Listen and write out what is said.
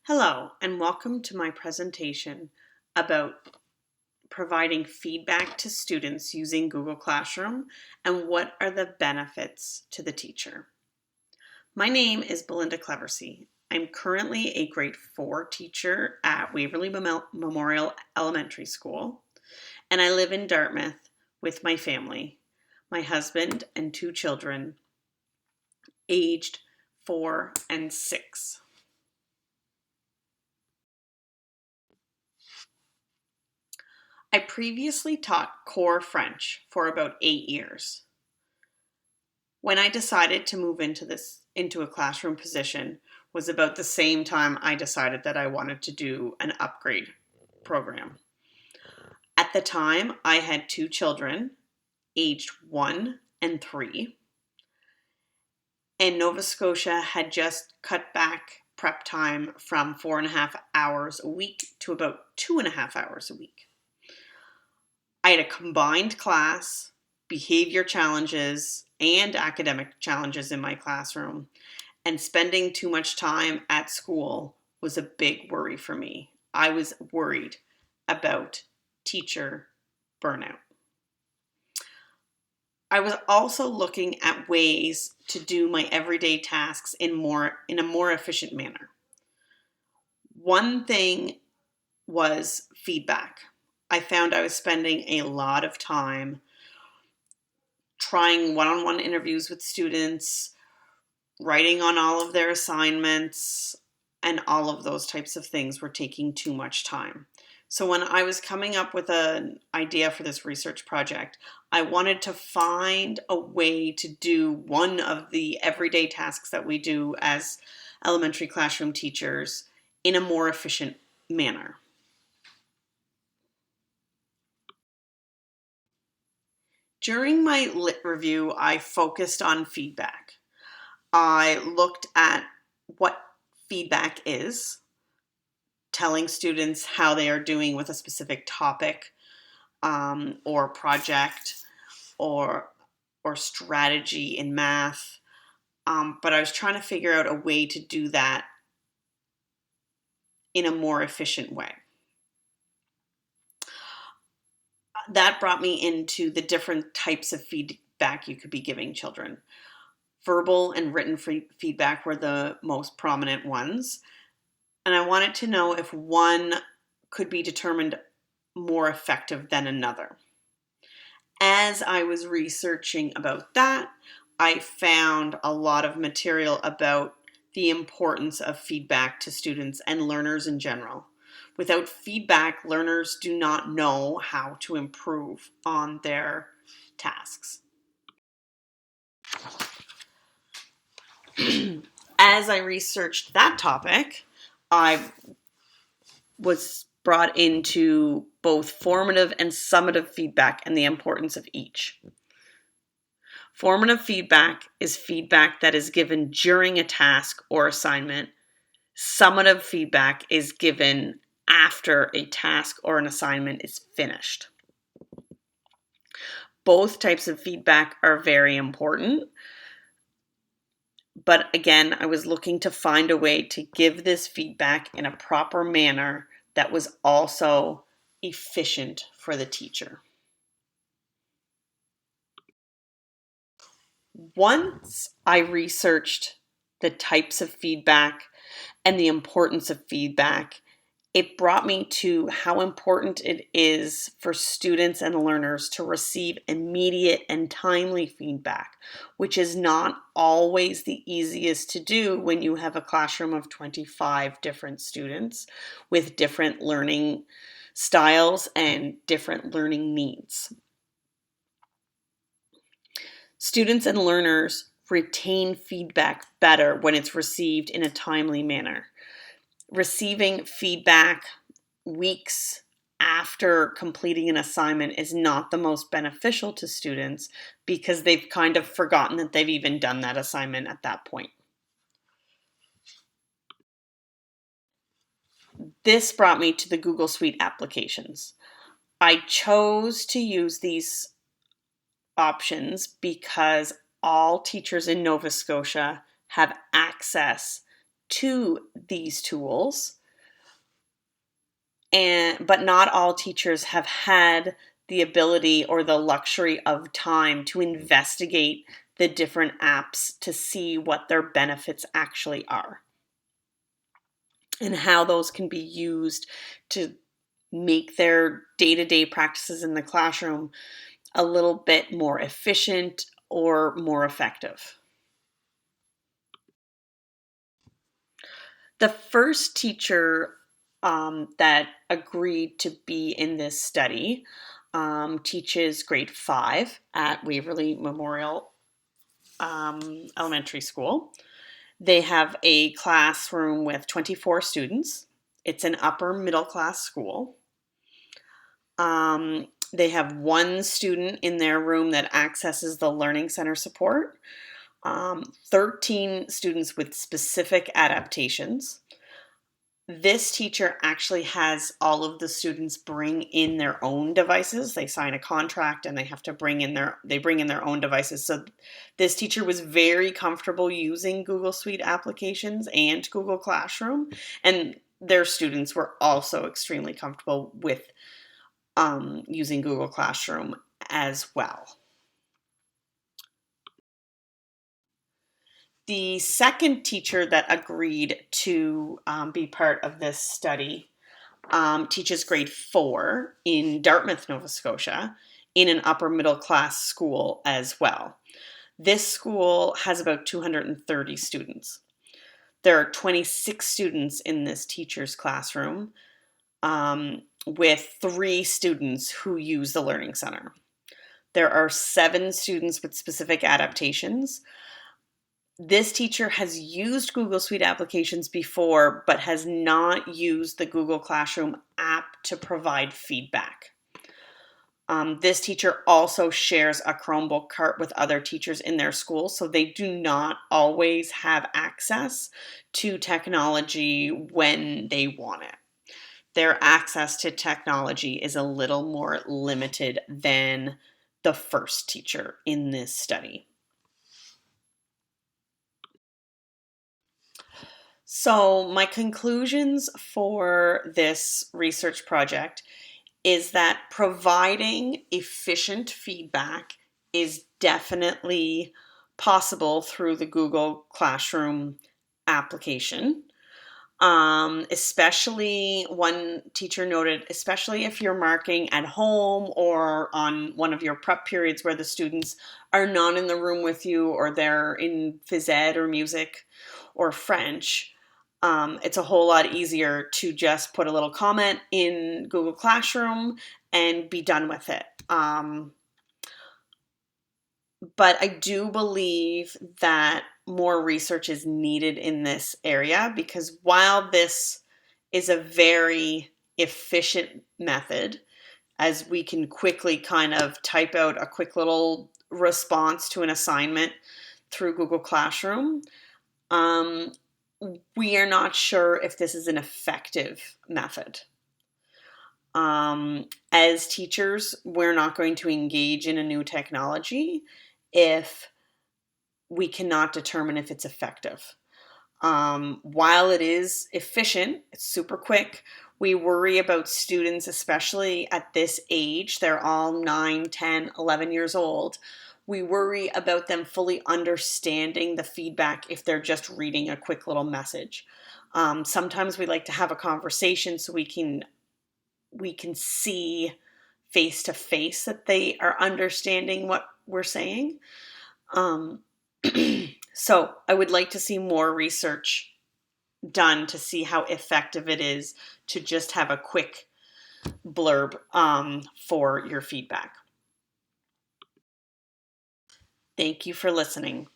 Hello, and welcome to my presentation about providing feedback to students using Google Classroom and what are the benefits to the teacher. My name is Belinda Cleversey. I'm currently a grade 4 teacher at Waverly Memorial Elementary School, and I live in Dartmouth with my family, my husband and 2 children, aged 4 and 6. I previously taught core French for about 8 years. When I decided to move into a classroom position was about the same time I decided that I wanted to do an upgrade program. At the time, I had 2 children, aged 1 and 3, and Nova Scotia had just cut back prep time from 4.5 hours a week to about 2.5 hours a week. I had a combined class, behavior challenges, and academic challenges in my classroom, and spending too much time at school was a big worry for me. I was worried about teacher burnout. I was also looking at ways to do my everyday tasks in a more efficient manner. One thing was feedback. I found I was spending a lot of time trying one-on-one interviews with students, writing on all of their assignments, and all of those types of things were taking too much time. So when I was coming up with an idea for this research project, I wanted to find a way to do one of the everyday tasks that we do as elementary classroom teachers in a more efficient manner. During my lit review, I focused on feedback. I looked at what feedback is, telling students how they are doing with a specific topic or project or strategy in math. But I was trying to figure out a way to do that in a more efficient way. That brought me into the different types of feedback you could be giving children. Verbal and written feedback were the most prominent ones. And I wanted to know if one could be determined more effective than another. As I was researching about that, I found a lot of material about the importance of feedback to students and learners in general. Without feedback, learners do not know how to improve on their tasks. As I researched that topic, I was brought into both formative and summative feedback and the importance of each. Formative feedback is feedback that is given during a task or assignment. Summative feedback is given after a task or an assignment is finished. Both types of feedback are very important. But again, I was looking to find a way to give this feedback in a proper manner that was also efficient for the teacher. Once I researched the types of feedback and the importance of feedback, it brought me to how important it is for students and learners to receive immediate and timely feedback, which is not always the easiest to do when you have a classroom of 25 different students with different learning styles and different learning needs. Students and learners retain feedback better when it's received in a timely manner. Receiving feedback weeks after completing an assignment is not the most beneficial to students because they've kind of forgotten that they've even done that assignment at that point. This brought me to the Google Suite applications. I chose to use these options because all teachers in Nova Scotia have access to these tools, but not all teachers have had the ability or the luxury of time to investigate the different apps to see what their benefits actually are and how those can be used to make their day-to-day practices in the classroom a little bit more efficient or more effective. The first teacher that agreed to be in this study teaches grade 5 at Waverly Memorial Elementary School. They have a classroom with 24 students. It's an upper middle class school. They have one student in their room that accesses the Learning Center support, 13 students with specific adaptations. This teacher actually has all of the students bring in their own devices. They sign a contract and they have to bring in their own devices. So this teacher was very comfortable using Google Suite applications and Google Classroom, and their students were also extremely comfortable with using Google Classroom as well. The second teacher that agreed to be part of this study teaches grade 4 in Dartmouth, Nova Scotia, in an upper middle class school as well. This school has about 230 students. There are 26 students in this teacher's classroom, with 3 students who use the Learning Center. There are 7 students with specific adaptations. This teacher has used Google Suite applications before, but has not used the Google Classroom app to provide feedback. This teacher also shares a Chromebook cart with other teachers in their school, so they do not always have access to technology when they want it. Their access to technology is a little more limited than the first teacher in this study. So my conclusions for this research project is that providing efficient feedback is definitely possible through the Google Classroom application. Especially, one teacher noted, especially if you're marking at home or on one of your prep periods where the students are not in the room with you, or they're in phys ed or music or French. It's a whole lot easier to just put a little comment in Google Classroom and be done with it. But I do believe that more research is needed in this area, because while this is a very efficient method, as we can quickly kind of type out a quick little response to an assignment through Google Classroom, we are not sure if this is an effective method. As teachers, we're not going to engage in a new technology if we cannot determine if it's effective. While it is efficient, it's super quick, we worry about students, especially at this age. They're all 9, 10, 11 years old. We worry about them fully understanding the feedback if they're just reading a quick little message. Sometimes we like to have a conversation so we can see face to face that they are understanding what we're saying. So I would like to see more research done to see how effective it is to just have a quick blurb for your feedback. Thank you for listening.